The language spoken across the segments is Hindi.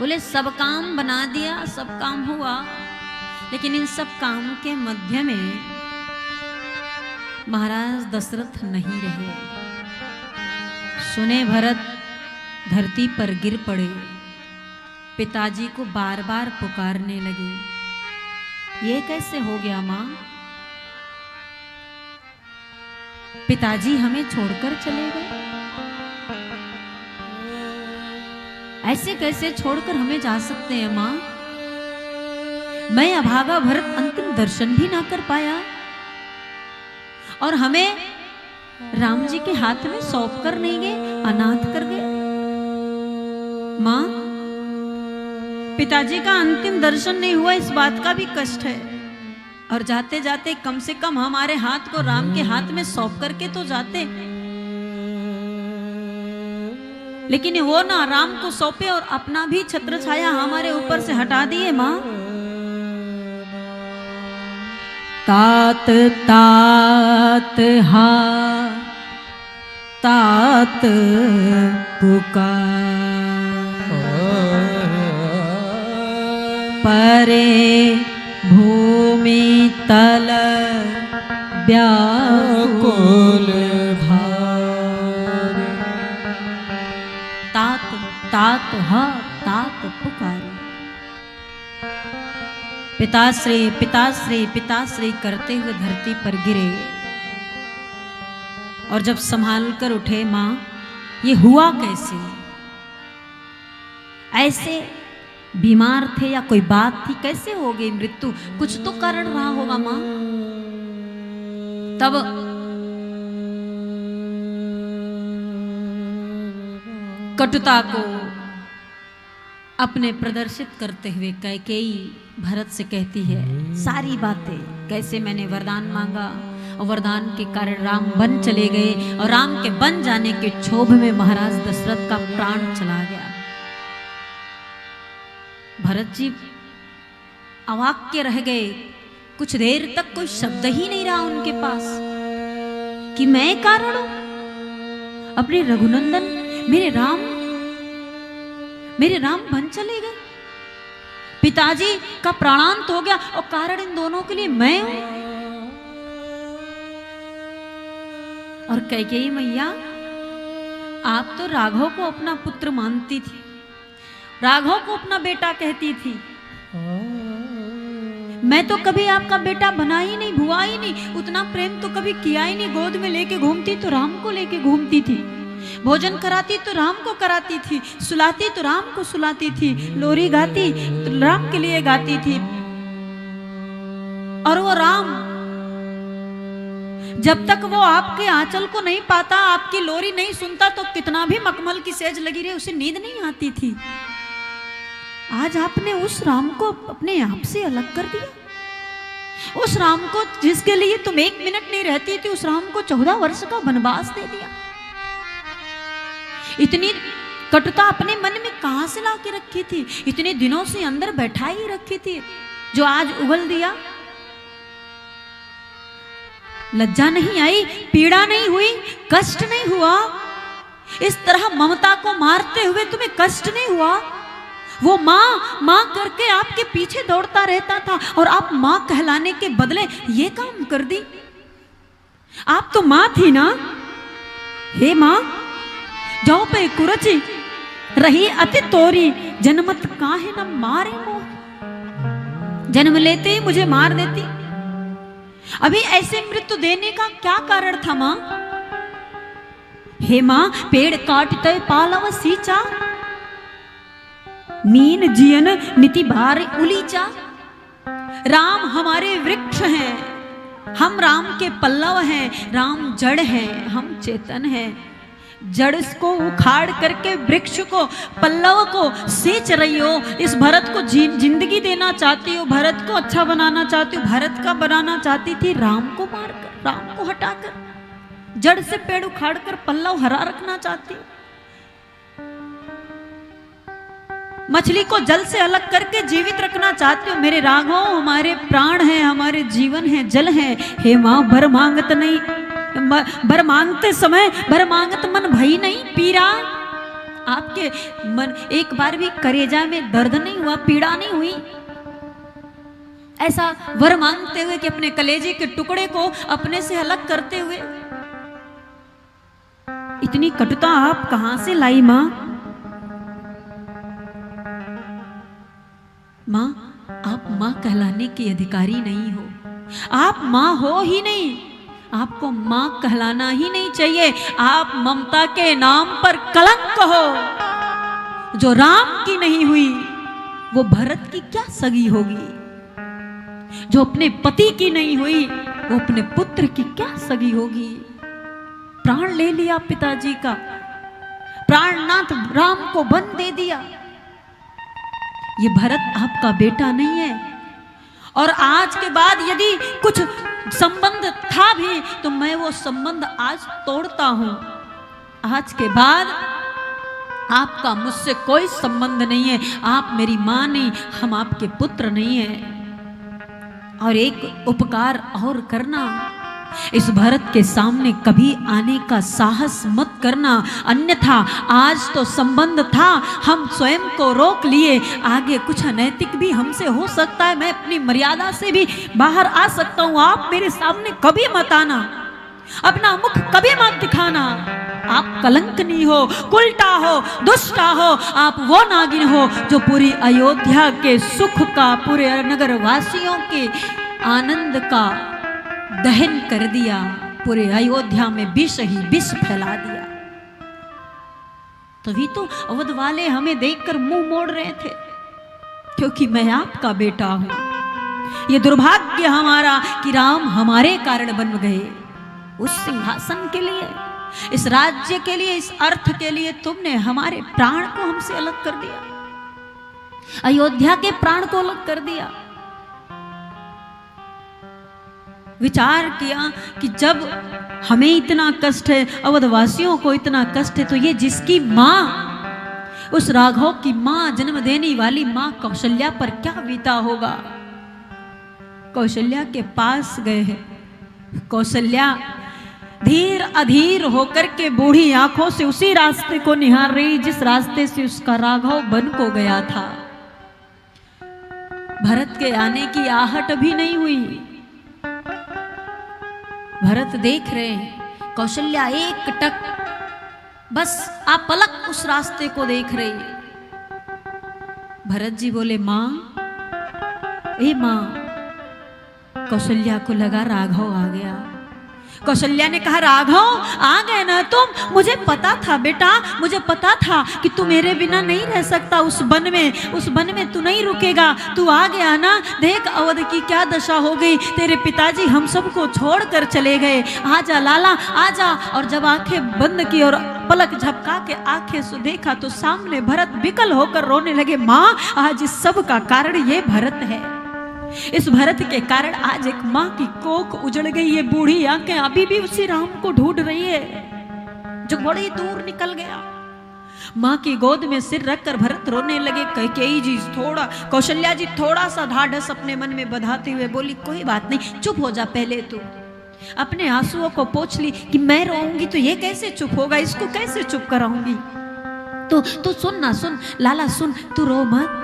बोले सब काम बना दिया, सब काम हुआ, लेकिन इन सब काम के मध्य में महाराज दशरथ नहीं रहे। सुने भरत धरती पर गिर पड़े, पिताजी को बार बार पुकारने लगे। ये कैसे हो गया मां? पिताजी हमें छोड़कर चले गए, ऐसे कैसे छोड़कर हमें जा सकते हैं मां? मैं अभागा भरत अंतिम दर्शन भी ना कर पाया और हमें राम जी के हाथ में सौंप कर नहीं गए, अनाथ कर गए। मां, पिताजी का अंतिम दर्शन नहीं हुआ, इस बात का भी कष्ट है, और जाते जाते कम से कम हमारे हाथ को राम के हाथ में सौंप करके तो जाते। लेकिन वो ना राम को सौंपे और अपना भी छत्र छाया हमारे ऊपर से हटा दिए। मां, तात तात हा तात पुकार, परे भूमि तल व्याकुल भार, तात तात हा तात पुकार। पिताश्री पिताश्री पिताश्री करते हुए धरती पर गिरे, और जब संभाल कर उठे, मां ये हुआ कैसे? ऐसे बीमार थे या कोई बात थी? कैसे हो गई मृत्यु? कुछ तो कारण रहा होगा मां। तब कटुता को अपने प्रदर्शित करते हुए कैकेयी भरत से कहती है सारी बातें, कैसे मैंने वरदान मांगा और वरदान के कारण राम वन चले गए, और राम के वन जाने के क्षोभ में महाराज दशरथ का प्राण चला गया। भरत जी अवाक्य रह गए, कुछ देर तक कोई शब्द ही नहीं रहा उनके पास कि मैं कारण हूं। अपने रघुनंदन मेरे राम वन चले गए, पिताजी का प्राणांत हो गया, और कारण इन दोनों के लिए मैं हूं। और कैकेयी मैया, आप तो राघव को अपना पुत्र मानती थी, राघव को अपना बेटा कहती थी। मैं तो कभी आपका बेटा बना ही नहीं, हुआ ही नहीं, उतना प्रेम तो कभी किया ही नहीं। गोद में लेके घूमती तो राम को लेके घूमती थी, भोजन कराती तो राम को कराती थी, सुलाती तो राम को सुलाती थी, लोरी गाती तो राम के लिए गाती थी। और वो राम जब तक वो आपके आंचल को नहीं पाता, आपकी लोरी नहीं सुनता, तो कितना भी मखमल की सेज लगी रहे उसे नींद नहीं आती थी। आज आपने उस राम को अपने आप से अलग कर दिया। उस राम को जिसके लिए तुम 1 मिनट नहीं रहती थी, उस राम को 14 वर्ष का वनवास दे दिया। इतनी कटुता अपने मन में कहां से ला के रखी थी? इतने दिनों से अंदर बैठा ही रखी थी, जो आज उगल दिया। लज्जा नहीं आई, पीड़ा नहीं हुई, कष्ट नहीं हुआ? इस तरह ममता को मारते हुए तुम्हें कष्ट नहीं हुआ? वो माँ माँ करके आपके पीछे दौड़ता रहता था, और आप माँ कहलाने के बदले ये काम कर दी। आप तो माँ थी ना? हे माँ, जाओ पे कुरची रही अति तोरी, जन्मत काहे न मारे मोह। जन्म लेते ही मुझे मार देती, अभी ऐसे मृत्यु देने का क्या कारण था माँ? हे माँ, पेड़ काटते पालव सींचा, मीन जियन निति भार उलीचा। राम हमारे वृक्ष हैं, हम राम के पल्लव हैं, राम जड़ है, हम चेतन हैं। जड़ को उखाड़ करके वृक्ष को, पल्लव को सींच रही हो। इस भरत को जिंदगी देना चाहती हो, भरत को अच्छा बनाना चाहती हो, भरत का बनाना चाहती थी। राम को मारकर, राम को हटाकर, जड़ से पेड़ उखाड़कर पल्लव हरा रखना चाहती हो। मछली को जल से अलग करके जीवित रखना चाहते हो। मेरे राघव हमारे प्राण हैं, हमारे जीवन है, जल है। हे माँ, भर मांगत नहीं, भर मांगते समय भर मांगत मन भई नहीं पीरा। आपके मन एक बार भी कलेजा में दर्द नहीं हुआ, पीड़ा नहीं हुई? ऐसा वर मांगते हुए कि अपने कलेजे के टुकड़े को अपने से अलग करते हुए। इतनी कटुता आप कहां से लाई मां? मां, आप मां कहलाने की अधिकारी नहीं हो। आप मां हो ही नहीं, आपको मां कहलाना ही नहीं चाहिए। आप ममता के नाम पर कलंक हो। जो राम की नहीं हुई वो भरत की क्या सगी होगी? जो अपने पति की नहीं हुई वो अपने पुत्र की क्या सगी होगी? प्राण ले लिया पिताजी का, प्राणनाथ राम को वन दे दिया। ये भरत आपका बेटा नहीं है। और आज के बाद यदि कुछ संबंध था भी तो मैं वो संबंध आज तोड़ता हूं। आज के बाद आपका मुझसे कोई संबंध नहीं है। आप मेरी मां नहीं, हम आपके पुत्र नहीं हैं। और एक उपकार और करना, इस भरत के सामने कभी आने का साहस मत करना, अन्यथा आज तो संबंध था, हम स्वयं को रोक लिए। आगे कुछ अनैतिक भी हमसे हो सकता है, मैं अपनी मर्यादा से भी बाहर आ सकता हूं। आप मेरे सामने कभी मत आना, अपना मुख कभी मत दिखाना। आप कलंकनी हो, उल्टा हो, दुष्टा हो। आप वो नागिन हो जो पूरी अयोध्या के सुख का, पूरे नगर वासियों के आनंद का दहन कर दिया। पूरे अयोध्या में विष ही विष फैला दिया। तभी तो अवध वाले हमें देखकर मुंह मोड़ रहे थे, क्योंकि मैं आपका बेटा हूं। ये दुर्भाग्य हमारा कि राम हमारे कारण बन गए। उस सिंहासन के लिए, इस राज्य के लिए, इस अर्थ के लिए तुमने हमारे प्राण को हमसे अलग कर दिया, अयोध्या के प्राण को अलग कर दिया। विचार किया कि जब हमें इतना कष्ट है, अवधवासियों को इतना कष्ट है, तो ये जिसकी मां, उस राघव की मां, जन्म देने वाली मां कौशल्या पर क्या बीता होगा। कौशल्या के पास गए हैं। कौशल्या धीर अधीर होकर के बूढ़ी आंखों से उसी रास्ते को निहार रही जिस रास्ते से उसका राघव बन को गया था। भरत के आने की आहट भी नहीं हुई। भरत देख रहे हैं, कौशल्या एक टक बस आप पलक उस रास्ते को देख रही। भरत जी बोले, मां, ए मां। कौशल्या को लगा राघव आ गया। कौशल्या ने कहा, राघव आ गए ना तुम? मुझे पता था बेटा, मुझे पता था कि तू मेरे बिना नहीं रह सकता। उस वन में तू नहीं रुकेगा। तू आ गया ना? देख अवध की क्या दशा हो गई। तेरे पिताजी हम सबको छोड़कर चले गए। आजा लाला, आजा। और जब आंखें बंद की और पलक झपका के आंखें से देखा तो सामने भरत विकल होकर रोने लगे। मां, आज इस सब का कारण ये भरत है। इस भरत के कारण आज एक मां की कोख उजड़ गई। ये बूढ़ी आंखें अभी भी उसी राम को ढूंढ रही है जो बड़ी दूर निकल गया। मां की गोद में सिर रखकर भरत रोने लगे। कैकेयी जी कौशल्या जी थोड़ा सा ढाढ़स अपने मन में बंधाते हुए बोली, कोई बात नहीं, चुप हो जा पहले तू। अपने आंसुओं को पोंछ ली कि मैं रोऊंगी तो ये कैसे चुप होगा, इसको कैसे चुप कराऊंगी। तो सुन ना, सुन लाला, सुन, तू रो मत।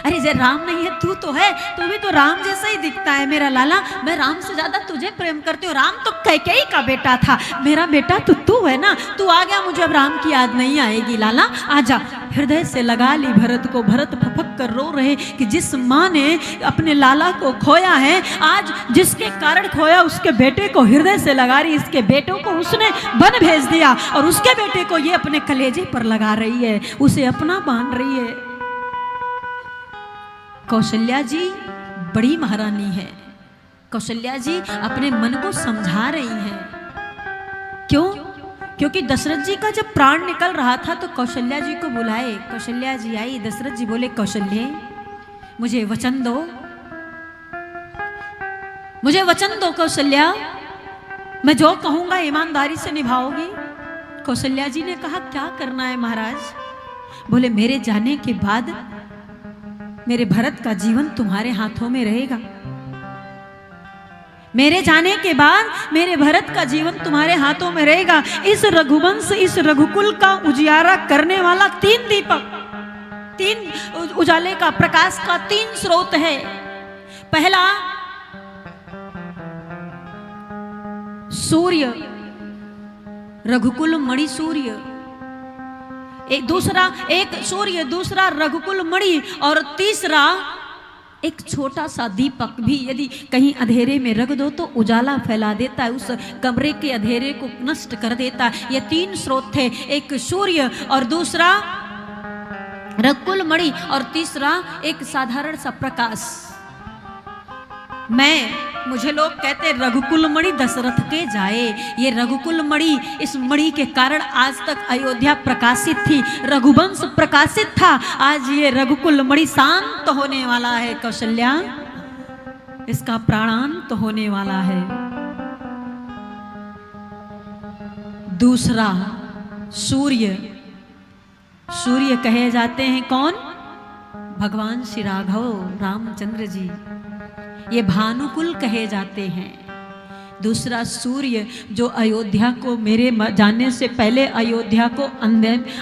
अरे जे राम नहीं है तू तो है, तू भी तो राम जैसा ही दिखता है मेरा लाला। मैं राम से ज्यादा तुझे प्रेम करती हूँ। राम तो कैकेयी का बेटा था, मेरा बेटा तो तू है ना। तू आ गया, मुझे अब राम की याद नहीं आएगी लाला, आजा। हृदय से लगा ली भरत को। भरत फपक कर रो रहे कि जिस माँ ने अपने लाला को खोया है, आज जिसके कारण खोया उसके बेटे को हृदय से लगा रही। इसके बेटों को उसने वन भेज दिया और उसके बेटे को ये अपने कलेजे पर लगा रही है, उसे अपना मान रही है। कौशल्या जी बड़ी महारानी है। कौशल्या जी अपने मन को समझा रही हैं। क्यों? क्योंकि दशरथ जी का जब प्राण निकल रहा था तो कौशल्या जी को बुलाए। कौशल्या जी आई। दशरथ जी बोले, कौशल्य, मुझे वचन दो, मुझे वचन दो कौशल्या, मैं जो कहूंगा ईमानदारी से निभाओगी। कौशल्या जी ने कहा, क्या करना है महाराज? बोले, मेरे जाने के बाद मेरे भरत का जीवन तुम्हारे हाथों में रहेगा। मेरे जाने के बाद मेरे भरत का जीवन तुम्हारे हाथों में रहेगा। इस रघुवंश, इस रघुकुल का उजियारा करने वाला 3 दीपक, 3 उजाले का, प्रकाश का 3 स्रोत है। पहला सूर्य, रघुकुल मणि सूर्य, एक सूर्य, दूसरा रघुकुल मणि, और तीसरा एक छोटा सा दीपक भी यदि कहीं अंधेरे में रख दो तो उजाला फैला देता है, उस कमरे के अंधेरे को नष्ट कर देता है। ये 3 स्रोत थे, एक सूर्य और दूसरा रघुकुल मणि और तीसरा एक साधारण सा प्रकाश। मुझे लोग कहते रघुकुल मणि दशरथ के जाए। ये रघुकुल मणि, इस मणि के कारण आज तक अयोध्या प्रकाशित थी, रघुवंश प्रकाशित था। आज ये रघुकुल मणि शांत होने वाला है कौशल्या, इसका प्राणांत होने वाला है। दूसरा सूर्य, सूर्य कहे जाते हैं कौन? भगवान श्री राघव रामचंद्र जी, ये भानुकुल कहे जाते हैं। दूसरा सूर्य जो अयोध्या को, मेरे जाने से पहले अयोध्या को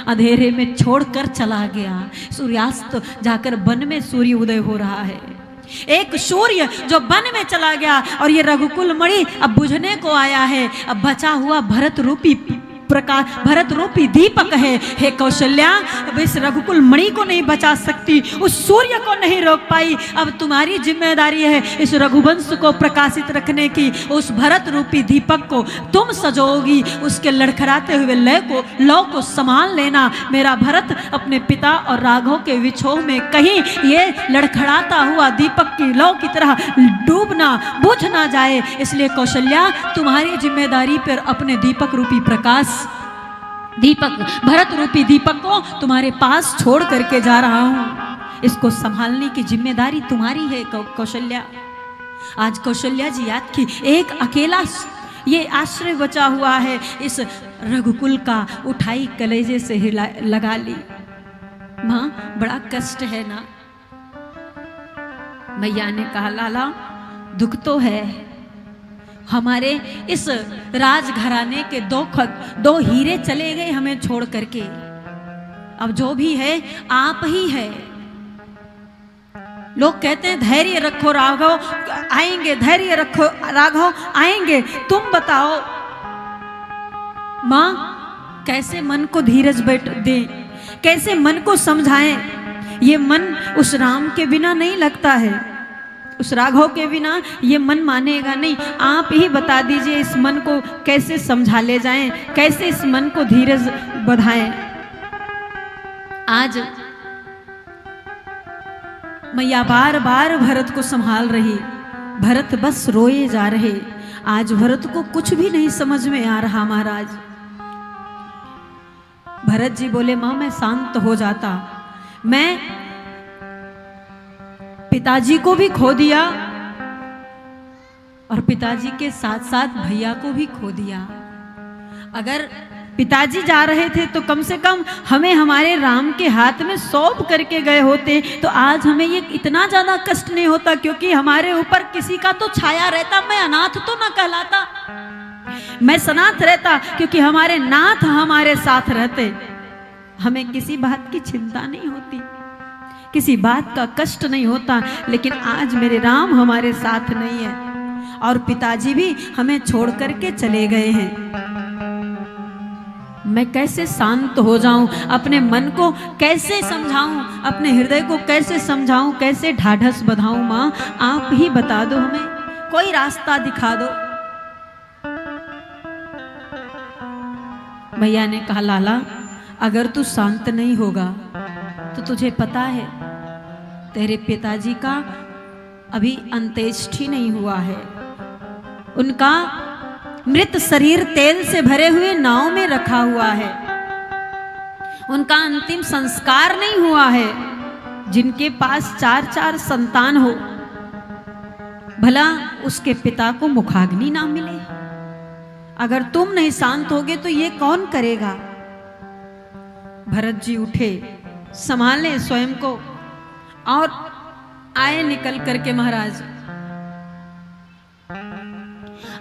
अंधेरे में छोड़कर चला गया, सूर्यास्त जाकर वन में सूर्य उदय हो रहा है। एक सूर्य जो वन में चला गया और ये रघुकुल मणि अब बुझने को आया है। अब बचा हुआ भरत रूपी प्रकाश, भरत रूपी दीपक है। हे कौशल्या, अब इस रघुकुल मणि को नहीं बचा सकती, उस सूर्य को नहीं रोक पाई। अब तुम्हारी जिम्मेदारी है इस रघुवंश को प्रकाशित रखने की। उस भरत रूपी दीपक को तुम सजोगी, उसके लड़खड़ाते हुए लौ को संभाल लेना। मेरा भरत अपने पिता और राघव के विछोह में कहीं ये लड़खड़ाता हुआ दीपक की लौ की तरह डूबना, बुझ ना जाए। इसलिए कौशल्या, तुम्हारी जिम्मेदारी पर अपने दीपक रूपी प्रकाश, दीपक, भरत रूपी दीपक को तुम्हारे पास छोड़ करके जा रहा हूं। इसको संभालने की जिम्मेदारी तुम्हारी है कौशल्या। आज कौशल्या जी याद की, एक अकेला ये आश्रय बचा हुआ है इस रघुकुल का, उठाई कलेजे से लगा ली। मां, बड़ा कष्ट है ना? मैया ने कहा, लाला दुख तो है, हमारे इस राजघराने के 2 हीरे चले गए हमें छोड़ करके। अब जो भी है आप ही है। लोग कहते हैं धैर्य रखो राघव आएंगे, धैर्य रखो राघव आएंगे। तुम बताओ मां, कैसे मन को धीरज बैठ दे, कैसे मन को समझाएं? ये मन उस राम के बिना नहीं लगता है, उस राघव के बिना ये मन मानेगा नहीं। आप ही बता दीजिए इस मन को कैसे समझा ले जाएं, कैसे इस मन को धीरज बढ़ाएं। आज मैया बार बार भरत को संभाल रही, भरत बस रोए जा रहे। आज भरत को कुछ भी नहीं समझ में आ रहा। महाराज भरत जी बोले, मां मैं शांत हो जाता, मैं पिताजी को भी खो दिया और पिताजी के साथ साथ भैया को भी खो दिया। अगर पिताजी जा रहे थे तो कम से कम हमें हमारे राम के हाथ में सौंप करके गए होते तो आज हमें ये इतना ज्यादा कष्ट नहीं होता, क्योंकि हमारे ऊपर किसी का तो छाया रहता। मैं अनाथ तो ना कहलाता, मैं सनाथ रहता, क्योंकि हमारे नाथ हमारे साथ रहते। हमें किसी बात की चिंता नहीं होती, किसी बात का कष्ट नहीं होता। लेकिन आज मेरे राम हमारे साथ नहीं है और पिताजी भी हमें छोड़ करके चले गए हैं। मैं कैसे शांत हो जाऊं, अपने मन को कैसे समझाऊं, अपने हृदय को कैसे समझाऊं, कैसे ढाढ़स बंधाऊं? मां आप ही बता दो, हमें कोई रास्ता दिखा दो। मैया ने कहा, लाला अगर तू शांत नहीं होगा तो तुझे पता है तेरे पिताजी का अभी अंत्येष्टि नहीं हुआ है। उनका मृत शरीर तेल से भरे हुए नाव में रखा हुआ है, उनका अंतिम संस्कार नहीं हुआ है। जिनके पास 4 संतान हो, भला उसके पिता को मुखाग्नि ना मिले? अगर तुम नहीं शांत होगे तो ये कौन करेगा? भरत जी उठे, संभाले स्वयं को और आए निकल करके। महाराज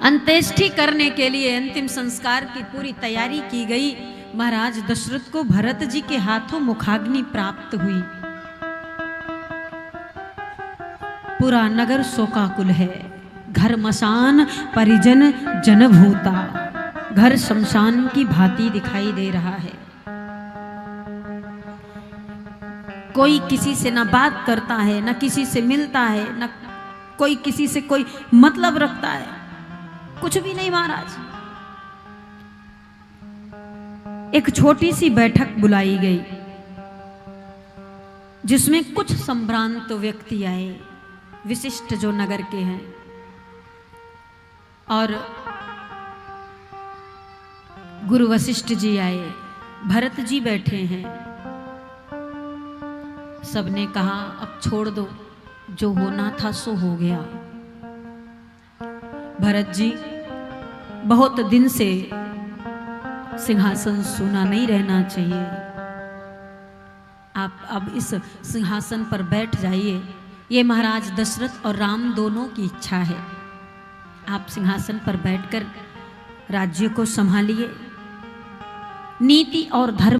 अंत्येष्टि करने के लिए अंतिम संस्कार की पूरी तैयारी की गई। महाराज दशरथ को भरत जी के हाथों मुखाग्नि प्राप्त हुई। पूरा नगर शोकाकुल है। घर मसान परिजन जनभूता, घर शमशान की भांति दिखाई दे रहा है। कोई किसी से ना बात करता है, ना किसी से मिलता है, ना कोई किसी से कोई मतलब रखता है, कुछ भी नहीं महाराज। एक छोटी सी बैठक बुलाई गई जिसमें कुछ संभ्रांत व्यक्ति आए, विशिष्ट जो नगर के हैं, और गुरु वशिष्ठ जी आए, भरत जी बैठे हैं। सबने कहा अब छोड़ दो, जो होना था सो हो गया। भरत जी बहुत दिन से सिंहासन सुना नहीं रहना चाहिए, आप अब इस सिंहासन पर बैठ जाइए। ये महाराज दशरथ और राम दोनों की इच्छा है। आप सिंहासन पर बैठकर राज्य को संभालिए। नीति और धर्म